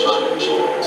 Y'all, give me 1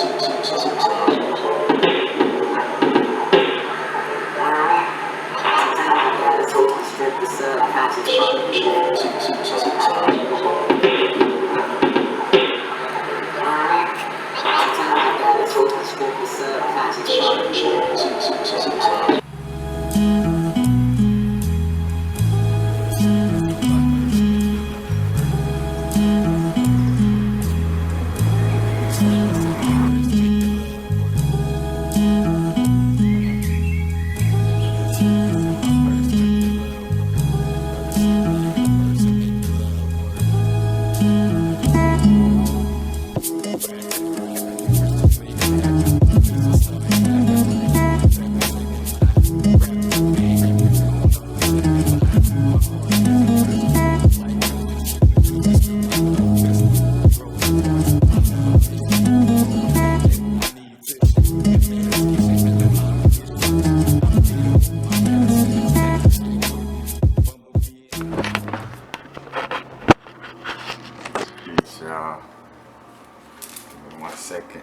second.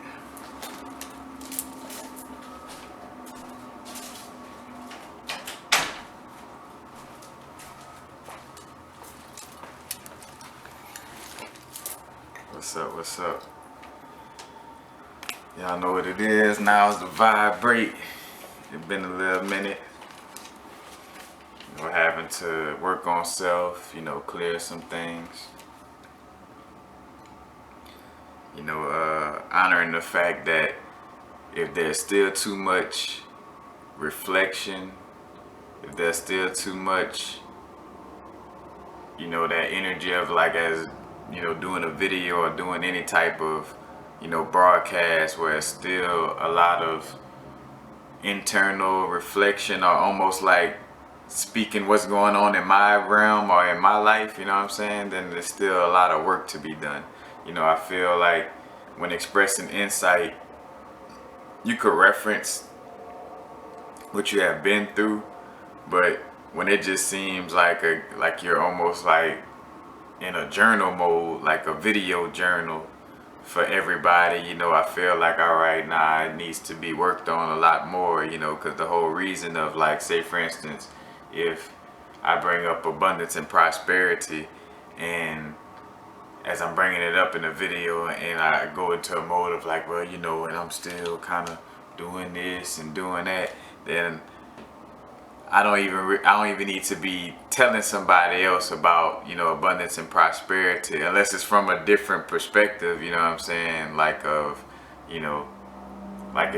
What's up? Y'all know what it is. Now it's the Vibrate. It's been a little minute. We're having to work on self, clear some things. Honoring the fact that if there's still too much reflection, if there's still too much, that energy of like as, doing a video or doing any type of, broadcast where it's still a lot of internal reflection or almost like speaking what's going on in my realm or in my life, you know what I'm saying, then there's still a lot of work to be done. I feel like when expressing insight, you could reference what you have been through, but when it just seems like you're almost like in a journal mode, like a video journal for everybody, I feel like, all right, nah, it needs to be worked on a lot more, because the whole reason of, like, say for instance, if I bring up abundance and prosperity, and as I'm bringing it up in a video and I go into a mode of like, well, and I'm still kind of doing this and doing that, then I don't even need to be telling somebody else about, abundance and prosperity, unless it's from a different perspective, you know what I'm saying, like of, like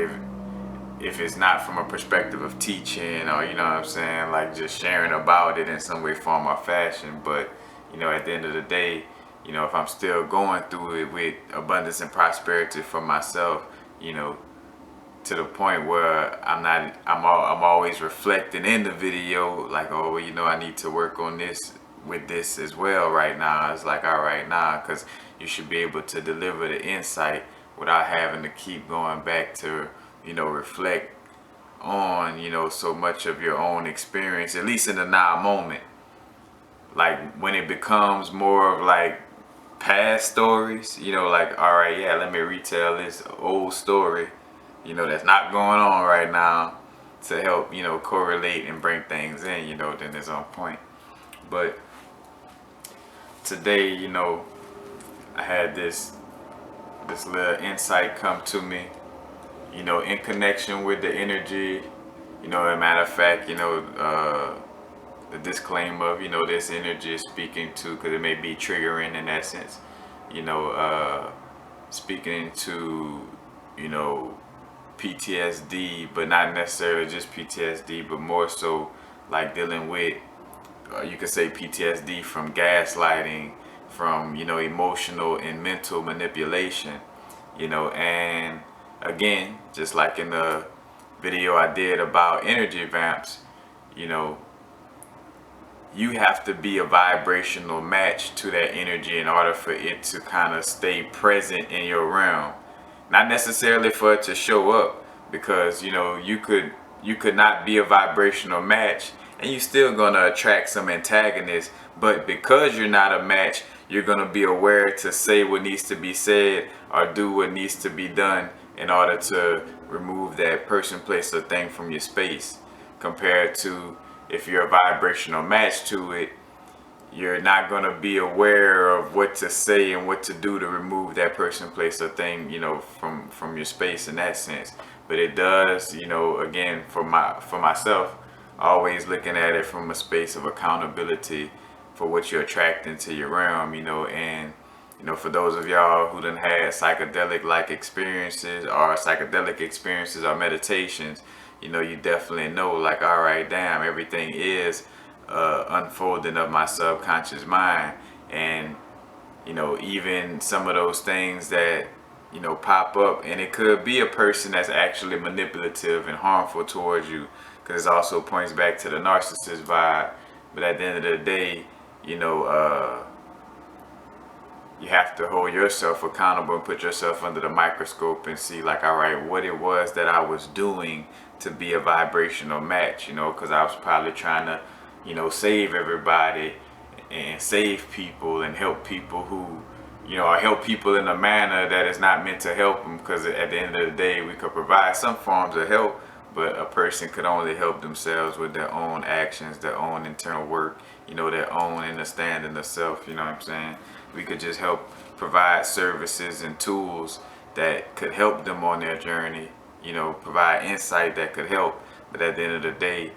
if it's not from a perspective of teaching or, you know what I'm saying, like just sharing about it in some way, form or fashion. But, at the end of the day, if I'm still going through it with abundance and prosperity for myself, to the point where I'm always reflecting in the video, like, oh, I need to work on this with this as well right now. It's like, all right, now, because you should be able to deliver the insight without having to keep going back to, reflect on, so much of your own experience, at least in the now moment. Like when it becomes more of like past stories, like, all right, yeah, let me retell this old story, that's not going on right now, to help, correlate and bring things in, then it's on point. But today, I had this little insight come to me, in connection with the energy, as a matter of fact, the disclaimer of, this energy is speaking to, because it may be triggering in essence, speaking to, PTSD, but not necessarily just PTSD, but more so like dealing with, you could say PTSD from gaslighting, from, emotional and mental manipulation, and again, just like in the video I did about energy vamps, you have to be a vibrational match to that energy in order for it to kind of stay present in your realm. Not necessarily for it to show up, because you could not be a vibrational match and you're still gonna attract some antagonists, but because you're not a match, you're gonna be aware to say what needs to be said, or do what needs to be done in order to remove that person, place, or thing from your space. Compared to if you're a vibrational match to it, you're not going to be aware of what to say and what to do to remove that person, place, or thing, from your space in that sense. But it does, again, for myself, always looking at it from a space of accountability for what you're attracting to your realm, and for those of y'all who done had psychedelic like experiences or psychedelic experiences or meditations, you definitely know, like, all right, damn, everything is unfolding of my subconscious mind. And even some of those things that pop up, and it could be a person that's actually manipulative and harmful towards you, because it also points back to the narcissist vibe. But at the end of the day, you have to hold yourself accountable and put yourself under the microscope and see, like, all right, what it was that I was doing to be a vibrational match, because I was probably trying to save everybody and save people and help people who, or help people in a manner that is not meant to help them, because at the end of the day, we could provide some forms of help, but a person could only help themselves with their own actions, their own internal work, their own understanding of self, you know what I'm saying? We could just help provide services and tools that could help them on their journey, provide insight that could help, but at the end of the day,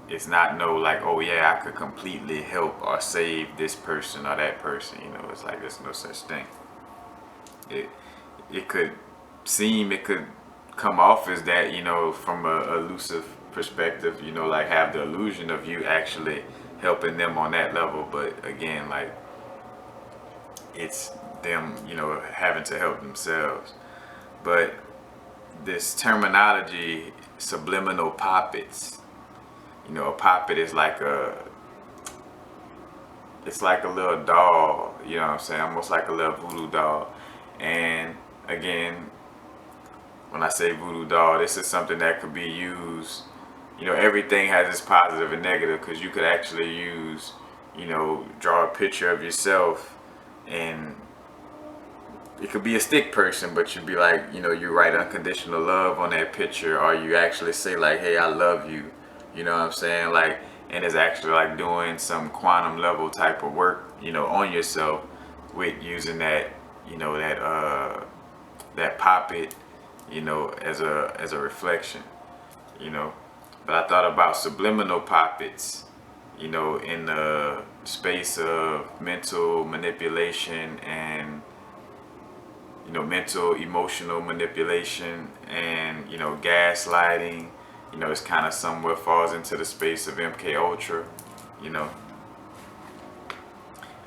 it's not like, oh yeah, I could completely help or save this person or that person. It's like there's no such thing. It could come off as that, from a elusive perspective, like have the illusion of you actually helping them on that level. But again, like, it's them, having to help themselves. But this terminology, subliminal poppets, a poppet is it's like a little doll, you know what I'm saying? Almost like a little voodoo doll. And again, when I say voodoo doll, this is something that could be used, everything has its positive and negative, because you could actually use, draw a picture of yourself, and it could be a stick person, but you'd be like, you write unconditional love on that picture, or you actually say like, hey, I love you. You know what I'm saying? Like, and it's actually like doing some quantum level type of work, on yourself with using that, that poppet, as a reflection, But I thought about subliminal poppets, in the space of mental manipulation and, mental emotional manipulation and, gaslighting. It's kind of somewhat falls into the space of MK Ultra,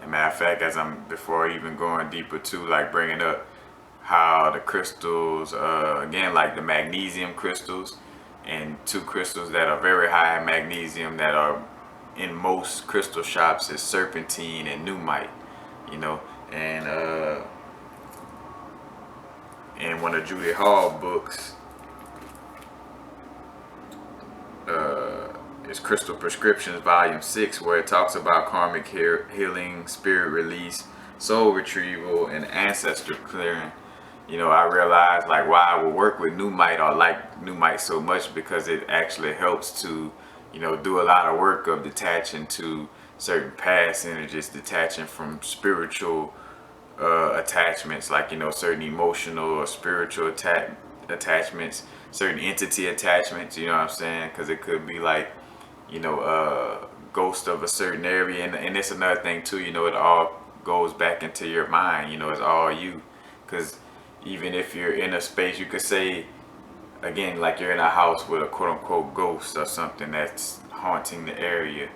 And matter of fact, before even going deeper to, like, bringing up how the crystals, again, like the magnesium crystals, and two crystals that are very high in magnesium that are in most crystal shops is serpentine and numite, and in one of Judy Hall books, it's Crystal Prescriptions Volume 6, where it talks about karmic healing, spirit release, soul retrieval, and ancestor clearing. I realized, like, why I would work with numite or like numite so much, because it actually helps to, do a lot of work of detaching to certain past energies, detaching from spiritual attachments, like, certain emotional or spiritual attachments, certain entity attachments, you know what I'm saying? Because it could be like, ghost of a certain area, and it's another thing too, it all goes back into your mind, it's all you. Because even if you're in a space, you could say, again, like you're in a house with a quote-unquote ghost or something that's haunting the area.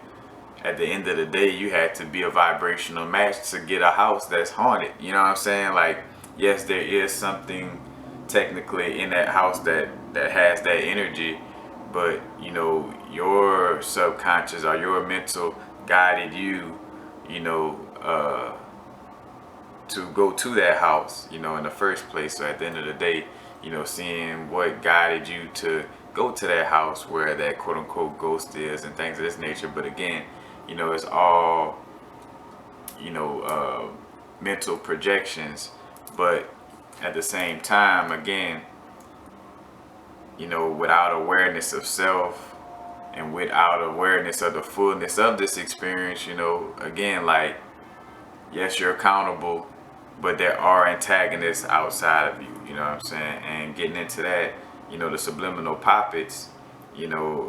At the end of the day, you had to be a vibrational match to get a house that's haunted, you know what I'm saying? Like, yes, there is something technically in that house that has that energy, but your subconscious or your mental guided you, to go to that house, in the first place. So at the end of the day, seeing what guided you to go to that house where that quote unquote ghost is and things of this nature. But again, it's all, mental projections. But at the same time, again, without awareness of self and without awareness of the fullness of this experience, again, like, yes, you're accountable, but there are antagonists outside of you, you know what I'm saying? And getting into that, the subliminal poppets,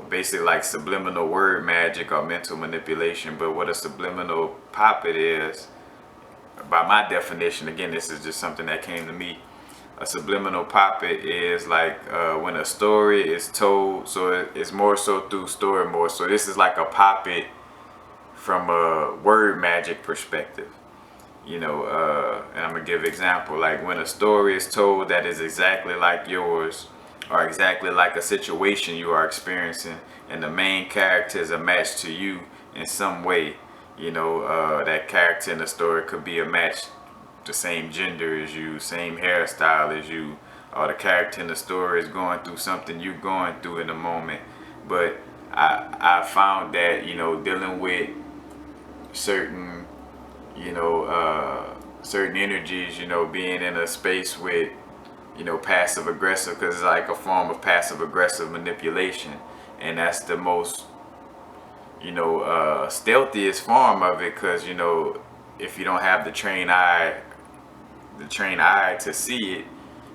basically like subliminal word magic or mental manipulation. But what a subliminal poppet is, by my definition, again, this is just something that came to me. A subliminal poppet is like when a story is told, so it's more so through story more. So this is like a poppet from a word magic perspective. And I'm gonna give an example. Like when a story is told that is exactly like yours, or exactly like a situation you are experiencing, and the main character is a match to you in some way. That character in the story could be a match, the same gender as you, same hairstyle as you, or the character in the story is going through something you're going through in the moment. But I found that dealing with certain certain energies, being in a space with passive aggressive, because it's like a form of passive aggressive manipulation, and that's the most stealthiest form of it, because if you don't have the trained eye to see it,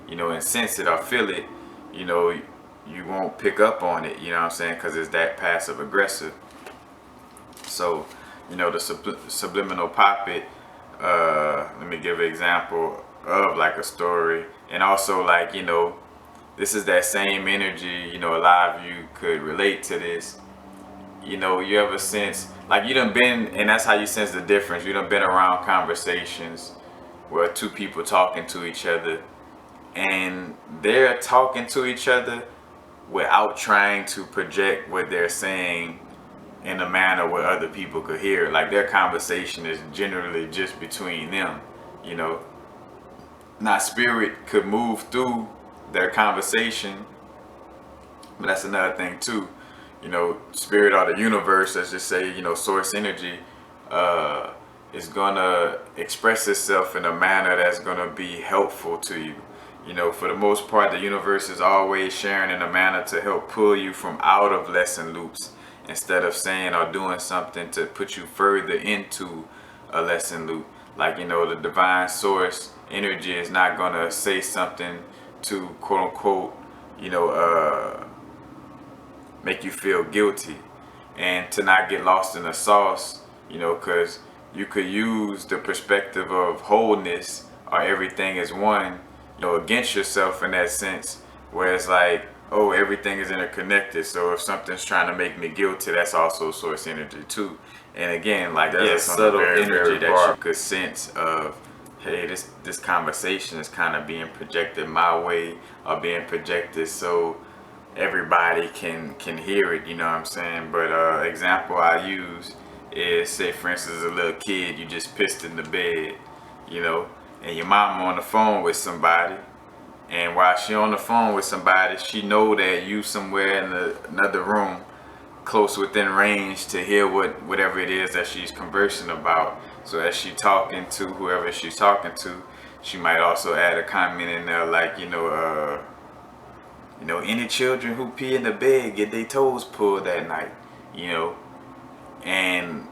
and sense it or feel it, you won't pick up on it, what I'm saying, because it's that passive aggressive. So the subliminal poppet, let me give an example of like a story, and also like this is that same energy. A lot of you could relate to this. You ever sense, like, you done been, and that's how you sense the difference, you done been around conversations where two people talking to each other, and they're talking to each other without trying to project what they're saying in a manner where other people could hear. Like their conversation is generally just between them. Now spirit could move through their conversation, but that's another thing too. Spirit or the universe, let's just say, source energy, is gonna express itself in a manner that's gonna be helpful to you. For the most part, the universe is always sharing in a manner to help pull you from out of lesson loops, instead of saying or doing something to put you further into a lesson loop. Like, the divine source energy is not gonna say something to quote unquote, make you feel guilty and to not get lost in the sauce, because you could use the perspective of wholeness or everything is one, against yourself in that sense, where it's like, oh, everything is interconnected. So if something's trying to make me guilty, that's also source energy too. And again, like, there's a subtle energy that you could sense of, hey, this conversation is kind of being projected my way, or being projected so everybody can hear it, you know what I'm saying? But example I use is, say for instance, a little kid, you just pissed in the bed, and your mom on the phone with somebody, and while she on the phone with somebody, she know that you somewhere in another room, close within range to hear whatever it is that she's conversing about. So as she talking to whoever she's talking to, she might also add a comment in there like, any children who pee in the bed get their toes pulled that night, and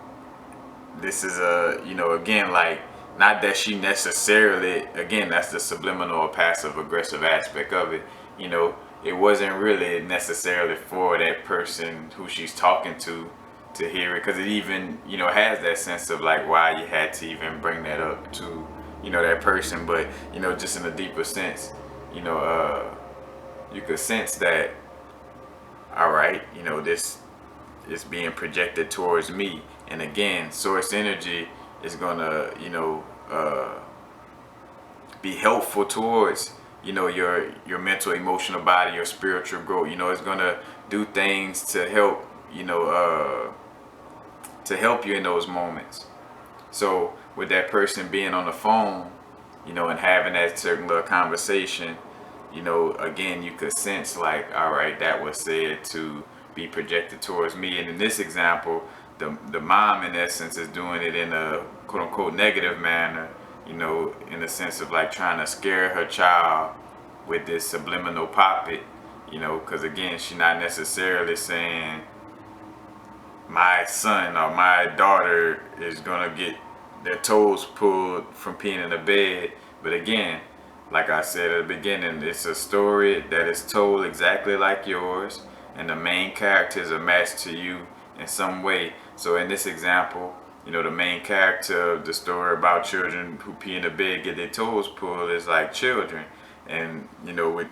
this is again, like, not that she necessarily, again, that's the subliminal or passive aggressive aspect of it. It wasn't really necessarily for that person who she's talking to hear it, because it even has that sense of like why you had to even bring that up to that person. But just in a deeper sense, you could sense that, all right, this is being projected towards me. And again, source energy is gonna be helpful towards your mental, emotional body, your spiritual growth. It's gonna do things to help you in those moments. So with that person being on the phone, and having that certain little conversation, again, you could sense like, all right, that was said to be projected towards me. And in this example, the mom in essence is doing it in a quote unquote negative manner you know, in the sense of like trying to scare her child with this subliminal poppet, you know, because again, she's not necessarily saying my son or my daughter is gonna get their toes pulled from peeing in the bed. But again, like I said at the beginning, it's a story that is told exactly like yours, and the main characters are matched to you in some way. So in this example, you know, the main character of the story about children who pee in the bed get their toes pulled is like children. And you know, with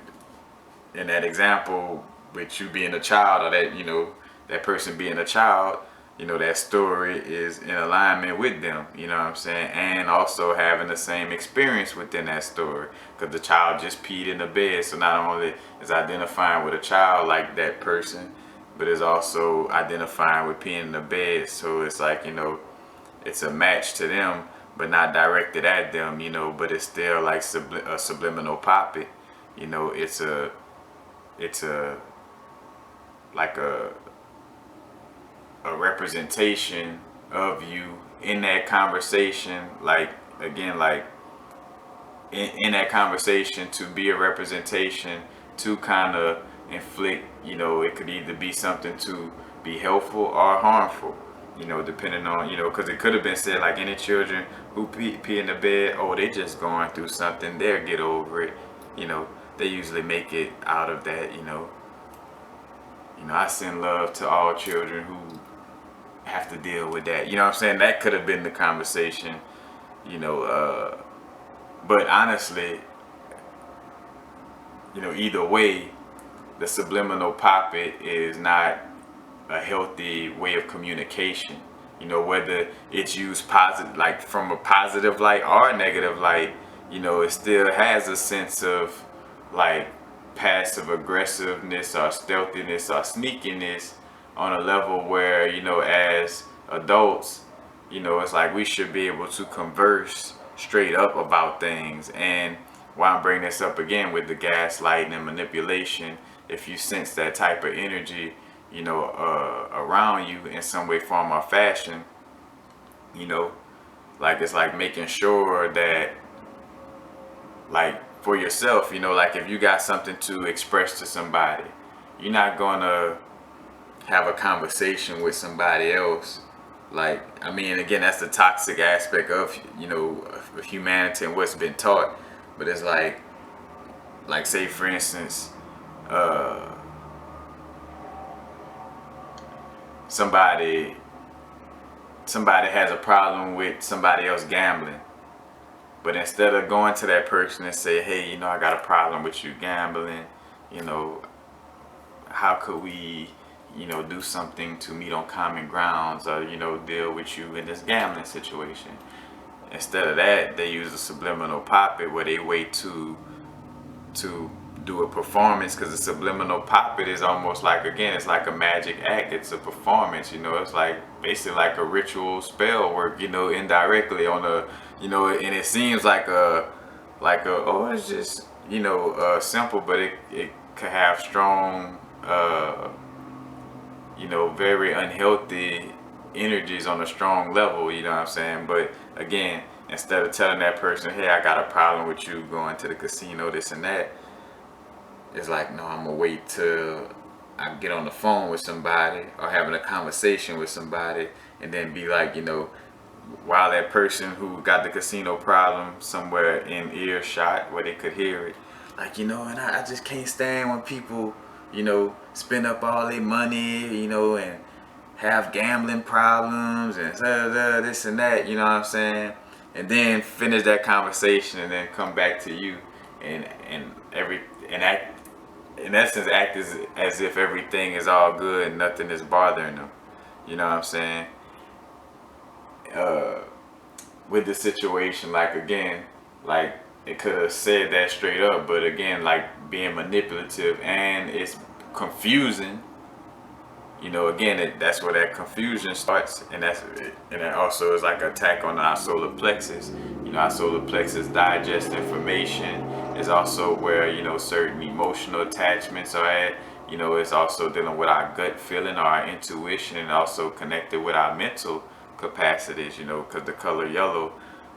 in that example, with you being a child, or that, you know, that person being a child, you know, that story is in alignment with them, you know what I'm saying? And also having the same experience within that story, because the child just peed in the bed. So not only is identifying with a child like that person, but is also identifying with peeing in the bed. So it's like, you know, it's a match to them, but not directed at them, you know, but it's still like a subliminal poppet. You know, it's a like a representation of you in that conversation. Like again, like in that conversation, to be a representation to kind of inflict, you know, it could either be something to be helpful or harmful, you know, depending on, you know, because it could have been said like any children who pee in the bed, oh, they just going through something, they'll get over it, you know, they usually make it out of that, you know. I send love to all children who have to deal with that. You know what I'm saying? That could have been the conversation, you know. But honestly, you know, either way, the subliminal poppet is not a healthy way of communication. You know, whether it's used positive, like from a positive light or a negative light, you know, it still has a sense of like passive aggressiveness or stealthiness or sneakiness on a level where, you know, as adults, you know, it's like we should be able to converse straight up about things. And why I'm bringing this up again with the gaslighting and manipulation, if you sense that type of energy, you know, around you in some way, form, or fashion, you know, like it's like making sure that, like for yourself, you know, like if you got something to express to somebody, you're not gonna have a conversation with somebody else. Like, I mean, again, that's the toxic aspect of, you know, of humanity and what's been taught. But it's like say for instance, somebody has a problem with somebody else gambling, but instead of going to that person and say, hey, you know, I got a problem with you gambling, you know, how could we, you know, do something to meet on common grounds, or, you know, deal with you in this gambling situation. Instead of that, they use a subliminal poppet where they wait to do a performance, because the subliminal poppet is almost like, again, it's like a magic act. It's a performance, you know. It's like basically like a ritual spell work, you know, indirectly on a, you know, and it seems like a oh, it's just, you know, simple, but it could have strong you know, very unhealthy energies on a strong level, you know what I'm saying? But again, instead of telling that person, hey, I got a problem with you going to the casino, this and that, it's like, no, I'm gonna wait till I get on the phone with somebody or having a conversation with somebody, and then be like, you know, while that person who got the casino problem somewhere in earshot where they could hear it, like, you know, and I just can't stand when people, you know, spend up all their money, you know, and have gambling problems and this and that, you know what I'm saying? And then finish that conversation and then come back to you and act, in essence, act as if everything is all good and nothing is bothering them. You know what I'm saying? With the situation, like again, like it could have said that straight up, but again, like being manipulative, and it's confusing. You know, again, that's where that confusion starts, and that also is like an attack on our solar plexus. You know, our solar plexus digests information. Is also where, you know, certain emotional attachments are at. You know, it's also dealing with our gut feeling or our intuition, and also connected with our mental capacities. You know, because the color yellow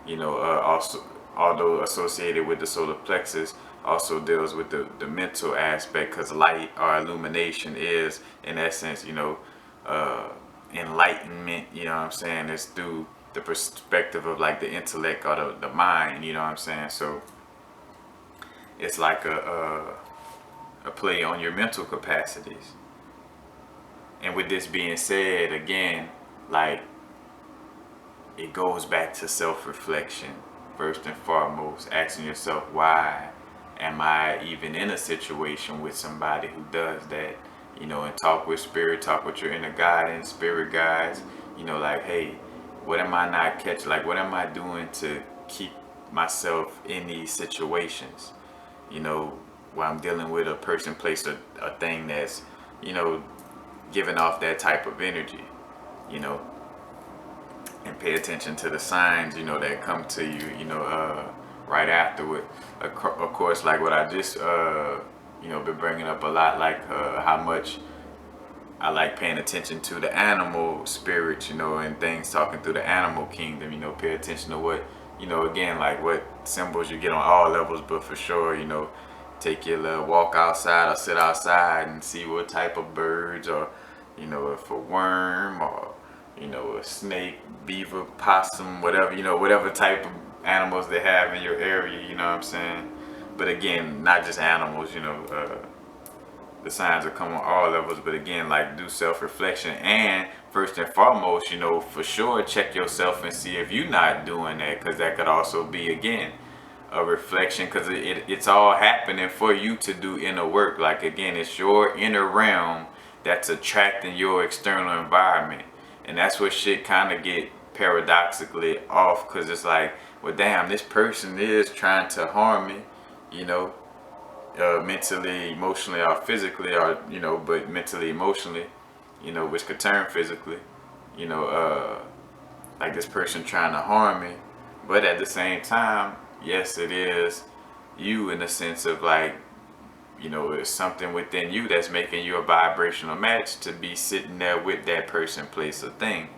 Also, although associated with the solar plexus, also deals with the mental aspect, because light or illumination is, in essence, uh, enlightenment. You know what I'm saying? It's through the perspective of like the intellect or the mind. You know what I'm saying? So it's like a play on your mental capacities. And with this being said, again, like, it goes back to self-reflection first and foremost, asking yourself, why am I even in a situation with somebody who does that? And talk with spirit, talk with your inner guidance, spirit guides. Like, hey, what am I not catching? Like, what am I doing to keep myself in these situations? Where I'm dealing with a person, place, a thing that's, giving off that type of energy. You know, and pay attention to the signs, that come to you, right afterward. Of course, like what I just, been bringing up a lot, like how much I like paying attention to the animal spirits, and things talking through the animal kingdom. Pay attention to what, again, like what symbols you get on all levels, but for sure, take your little walk outside or sit outside and see what type of birds, or, if a worm, or a snake, beaver, possum, whatever, whatever type of animals they have in your area, you know what I'm saying? But again, not just animals, the signs will come on all levels, but again, like, do self-reflection, and first and foremost, for sure, check yourself and see if you're not doing that, because that could also be, again, a reflection, because it's all happening for you to do inner work. Like, again, it's your inner realm that's attracting your external environment. And that's where shit kind of get paradoxically off, because it's like, well, damn, this person is trying to harm me, mentally, emotionally, or physically, or, but mentally, emotionally, which could turn physically, you know, like this person trying to harm me. But at the same time, yes, it is you, in the sense of like, it's something within you that's making you a vibrational match to be sitting there with that person, place, or thing,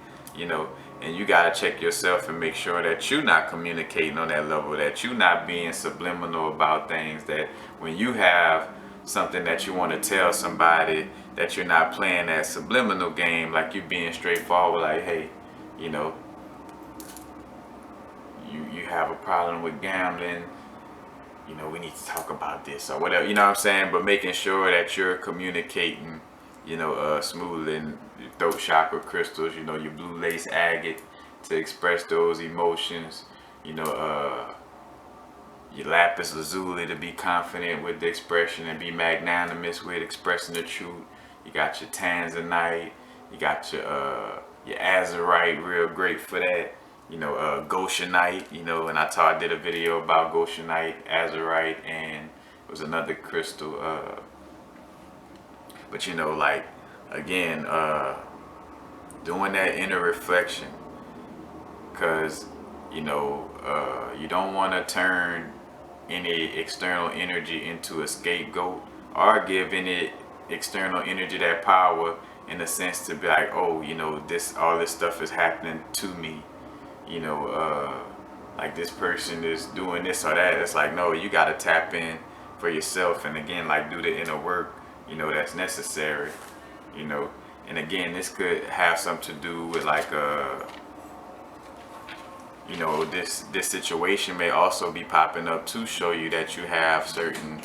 and you got to check yourself and make sure that you're not communicating on that level, that you're not being subliminal about things, that when you have something that you want to tell somebody, that you're not playing that subliminal game, like you being straightforward, like, hey, you know, you have a problem with gambling, we need to talk about this or whatever, you know what I'm saying? But making sure that you're communicating, smoothly, and your throat chakra crystals, your blue lace agate to express those emotions, your lapis lazuli to be confident with the expression and be magnanimous with expressing the truth. You got your tanzanite, you got your azurite, real great for that. Goshenite, and I did a video about Goshenite, azurite, and it was another crystal. But like, again, doing that inner reflection, because you don't want to turn any external energy into a scapegoat, or give any external energy that power, in a sense, to be like, oh, all this stuff is happening to me, like this person is doing this or that. It's like, no, you got to tap in for yourself, and again, like, do the inner work, that's necessary, and again, this could have something to do with like this situation may also be popping up to show you that you have certain,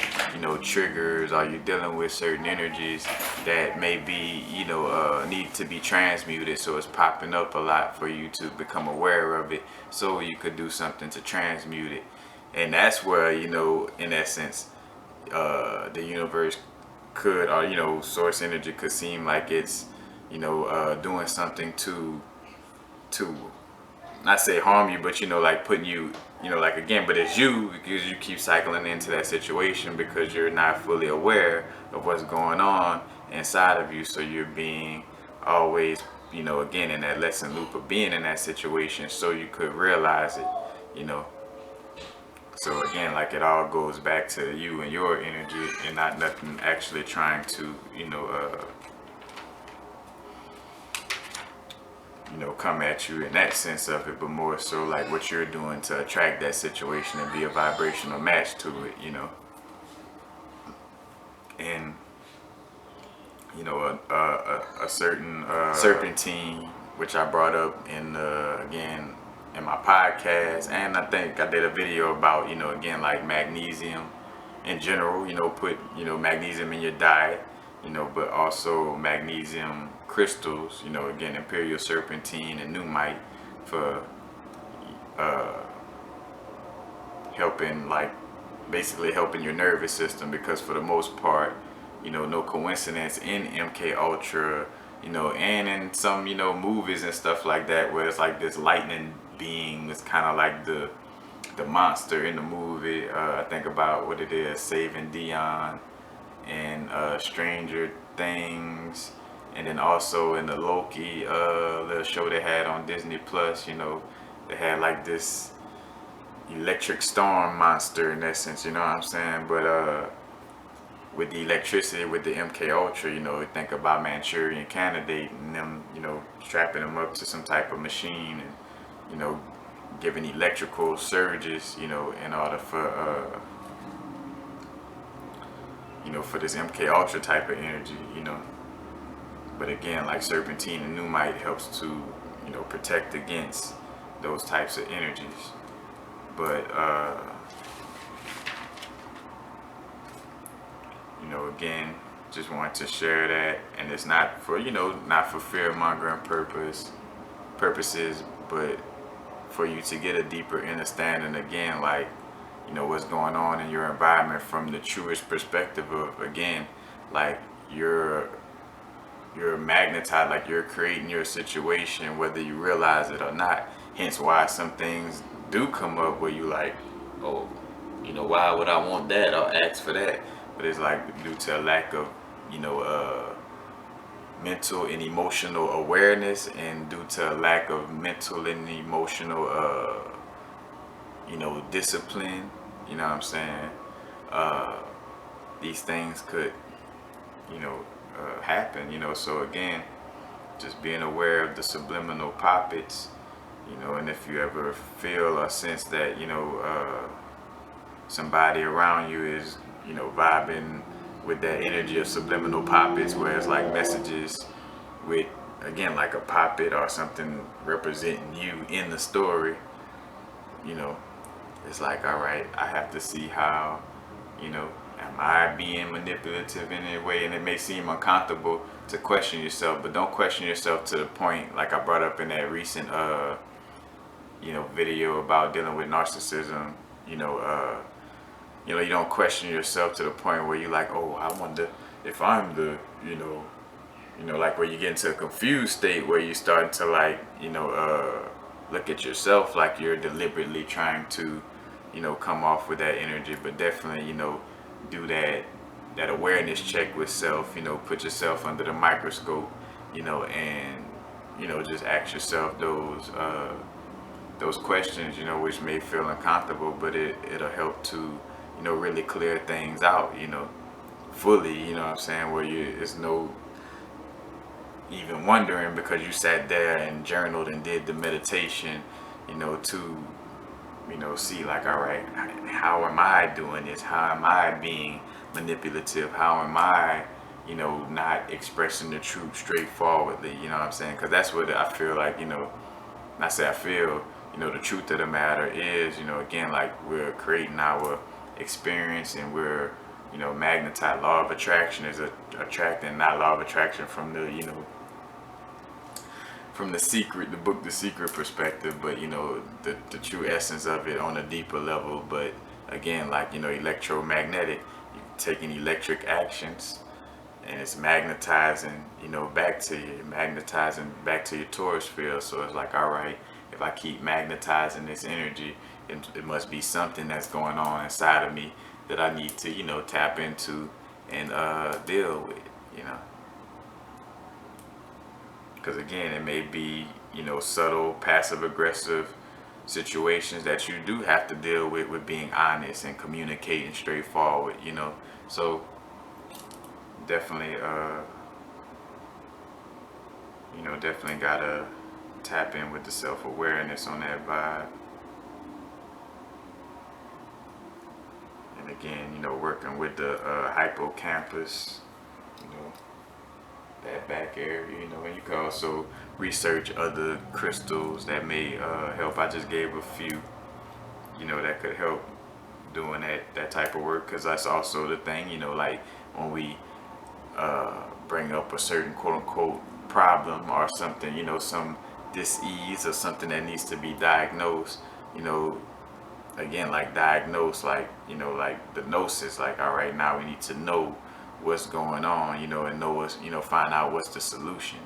triggers, or you're dealing with certain energies that may be, need to be transmuted. So it's popping up a lot for you to become aware of it, so you could do something to transmute it. And that's where, in essence, the universe could, or, source energy could seem like it's, doing something to not say harm you, but like putting you, like, again, but it's you, because you keep cycling into that situation because you're not fully aware of what's going on inside of you. So you're being always, again, in that lesson loop of being in that situation, so you could realize it, so again, like, it all goes back to you and your energy, and not nothing actually trying to, come at you in that sense of it, but more so like what you're doing to attract that situation and be a vibrational match to it. And a certain serpentine, which I brought up in again in my podcast, and I think I did a video about again like magnesium in general. Put magnesium in your diet. But also magnesium crystals. Again, imperial serpentine and numite for helping like basically helping your nervous system, because for the most part, no coincidence in MK Ultra, and in some, movies and stuff like that, where it's like this lightning being is kind of like the monster in the movie. I think about what it is, Saving Dion, and Stranger Things, and then also in the Loki little show they had on Disney Plus. They had like this electric storm monster in essence. You know what I'm saying? But with the electricity, with the MK Ultra, think about Manchurian Candidate and them, strapping them up to some type of machine and, giving electrical surges, in order for, for this MK Ultra type of energy. But again, like serpentine and numite helps to, protect against those types of energies. But, again, just wanted to share that, and it's not for not for fear mongering purposes, but for you to get a deeper understanding, again, like what's going on in your environment from the truest perspective of, again, like you're magnetized, like you're creating your situation whether you realize it or not. Hence why some things do come up where you like, oh, why would I want that or ask for that? But it's like due to a lack of, mental and emotional awareness, and due to a lack of mental and emotional, discipline. You know what I'm saying? These things could, happen. So again, just being aware of the subliminal poppets. And if you ever feel or sense that, somebody around you is, vibing with that energy of subliminal poppets, where it's like messages with, again, like a poppet or something representing you in the story, it's like, all right, I have to see how, am I being manipulative in any way? And it may seem uncomfortable to question yourself, but don't question yourself to the point, like I brought up in that recent, video about dealing with narcissism. You don't question yourself to the point where you're like, oh, I wonder if I'm the, like where you get into a confused state where you start to like, look at yourself like you're deliberately trying to, come off with that energy. But definitely, do that awareness check with self, put yourself under the microscope, and, just ask yourself those questions, which may feel uncomfortable, but it'll help to, really clear things out, fully, what I'm saying, where it's no even wondering, because you sat there and journaled and did the meditation, to, see like, all right, how am I doing this? How am I being manipulative? How am I, not expressing the truth straightforwardly? You know what I'm saying? Because that's what I feel like, I say I feel, the truth of the matter is, again, like we're creating our experience, and we're, magnetized. Law of attraction is attracting, not law of attraction from the, from the book The Secret perspective, but the true essence of it on a deeper level. But again, like electromagnetic, you're taking electric actions, and it's magnetizing, back to you, magnetizing back to your Taurus field. So it's like, all right, if I keep magnetizing this energy, it must be something that's going on inside of me that I need to, tap into and deal with, Because again, it may be, subtle, passive aggressive situations that you do have to deal with being honest and communicating straightforward, So definitely, definitely gotta tap in with the self-awareness on that vibe. And again, working with the hippocampus, that back area, and you can also research other crystals that may help. I just gave a few, that could help doing that type of work, because that's also the thing, like when we bring up a certain quote unquote problem or something, some dis-ease or something that needs to be diagnosed, again, like diagnose, like, like the gnosis, like, all right, now we need to know what's going on, and know what's, find out what's the solution,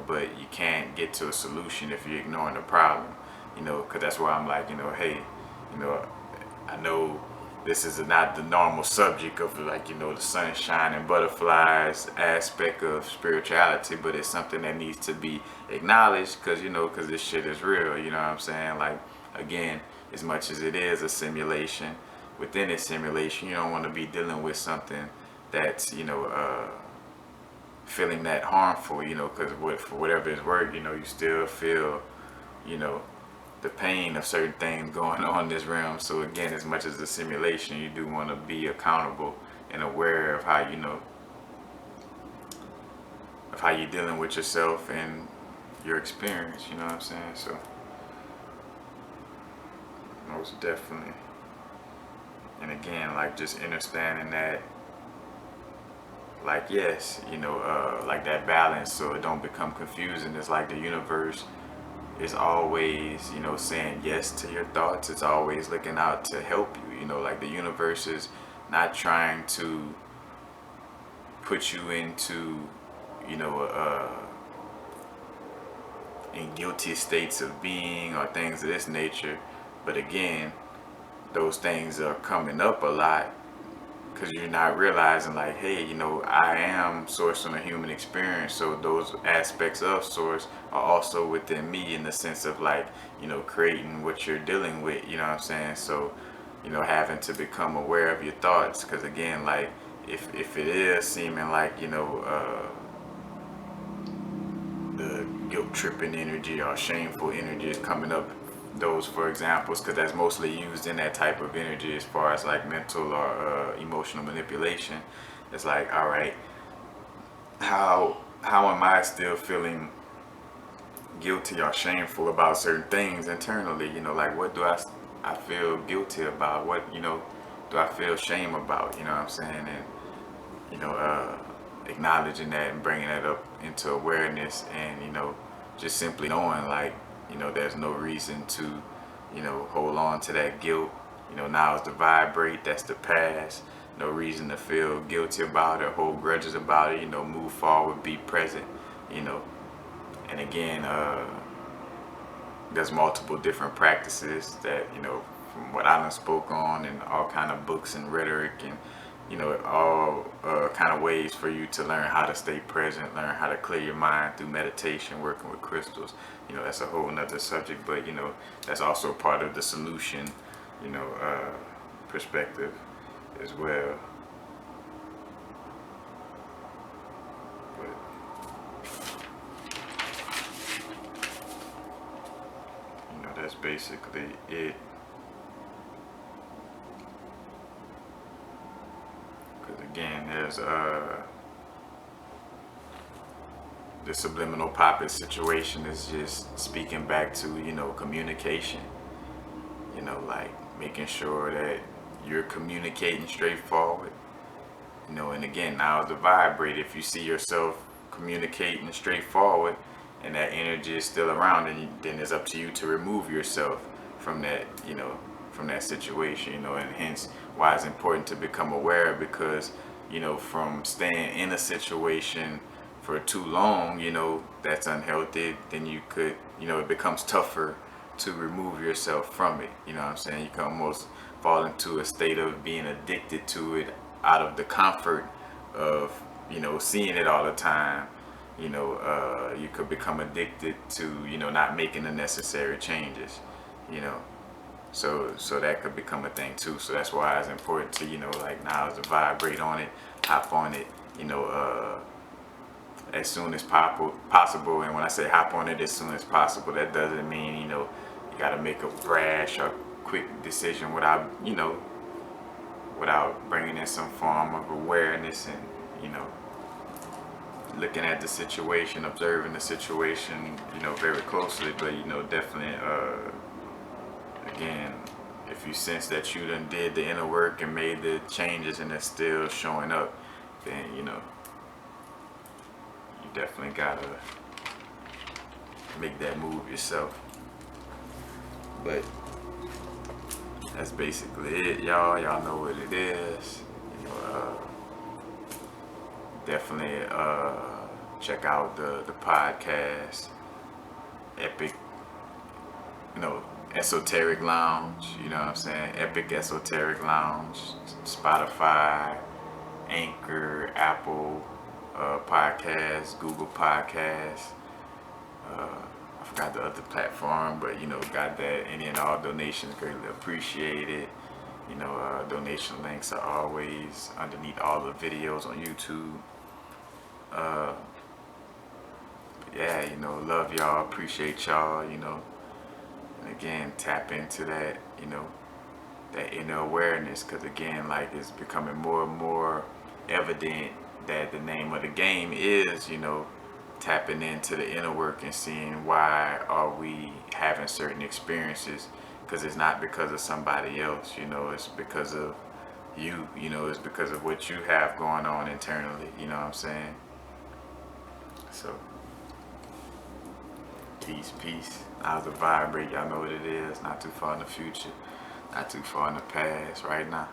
but you can't get to a solution if you're ignoring the problem, because that's why I'm like, hey, I know this is not the normal subject of, like, the sunshine and butterflies aspect of spirituality, but it's something that needs to be acknowledged, because because this shit is real, you know what I'm saying? Like, again, as much as it is a simulation, within a simulation, you don't want to be dealing with something that's feeling that harmful, because for whatever it's worth, you still feel the pain of certain things going on in this realm. So again, as much as a simulation, you do want to be accountable and aware of how you're dealing with yourself and your experience, you know what I'm saying? So most definitely. And again, like, just understanding that, like, yes, like that balance, so it don't become confusing. It's like the universe is always, saying yes to your thoughts. It's always looking out to help you, like the universe is not trying to put you into, in guilty states of being or things of this nature. But again, those things are coming up a lot because you're not realizing, like, hey, I am source on a human experience, so those aspects of source are also within me, in the sense of, like, creating what you're dealing with, you know what I'm saying? So, having to become aware of your thoughts, because again, like, if it is seeming like, the guilt tripping energy or shameful energy is coming up, those for examples, because that's mostly used in that type of energy as far as like mental or emotional manipulation. It's like, all right, how am I still feeling guilty or shameful about certain things internally? Like, what do I feel guilty about? What do I feel shame about? You know what I'm saying? And acknowledging that and bringing that up into awareness, and just simply knowing, like, there's no reason to hold on to that guilt. Now is the vibrate, that's the past. No reason to feel guilty about it, hold grudges about it. Move forward, be present. And again, there's multiple different practices that from what I done spoke on, and all kind of books and rhetoric, and all kind of ways for you to learn how to stay present, learn how to clear your mind through meditation, working with crystals. That's a whole nother subject, but that's also part of the solution, perspective as well. But that's basically it. Again, there's the Subliminal Poppit situation is just speaking back to communication, like making sure that you're communicating straightforward, and again, now the vibrate, if you see yourself communicating straightforward and that energy is still around, then it's up to you to remove yourself from that, from that situation, and hence why it's important to become aware, because from staying in a situation for too long, that's unhealthy, then you could, it becomes tougher to remove yourself from it. You know what I'm saying? You can almost fall into a state of being addicted to it out of the comfort of, seeing it all the time. You could become addicted to, not making the necessary changes, so that could become a thing too. So that's why it's important to, like, now is to vibrate on it, hop on it, as soon as possible. And when I say hop on it as soon as possible, that doesn't mean, you know, you got to make a brash or quick decision without, you know, without bringing in some form of awareness and, you know, looking at the situation, observing the situation, you know, very closely. But, you know, definitely, again, if you sense that you done did the inner work and made the changes and it's still showing up, then, you know, you definitely gotta make that move yourself. But that's basically it, y'all. Y'all know what it is. You know, definitely check out the podcast, Epic, you know, Esoteric Lounge. You know what I'm saying? Epic Esoteric Lounge, Spotify, Anchor, Apple Podcasts, Google Podcasts. I forgot the other platform, but you know, got that. Any and all donations greatly appreciated. You know, donation links are always underneath all the videos on YouTube. Yeah, you know, love y'all, appreciate y'all, you know. And again, tap into that, you know, that inner awareness, because again, like, it's becoming more and more evident that the name of the game is, you know, tapping into the inner work and seeing why are we having certain experiences, because it's not because of somebody else, you know, it's because of you, you know, it's because of what you have going on internally, you know what I'm saying? So peace. How's the vibrate? Y'all know what it is. Not too far in the future, not too far in the past right now.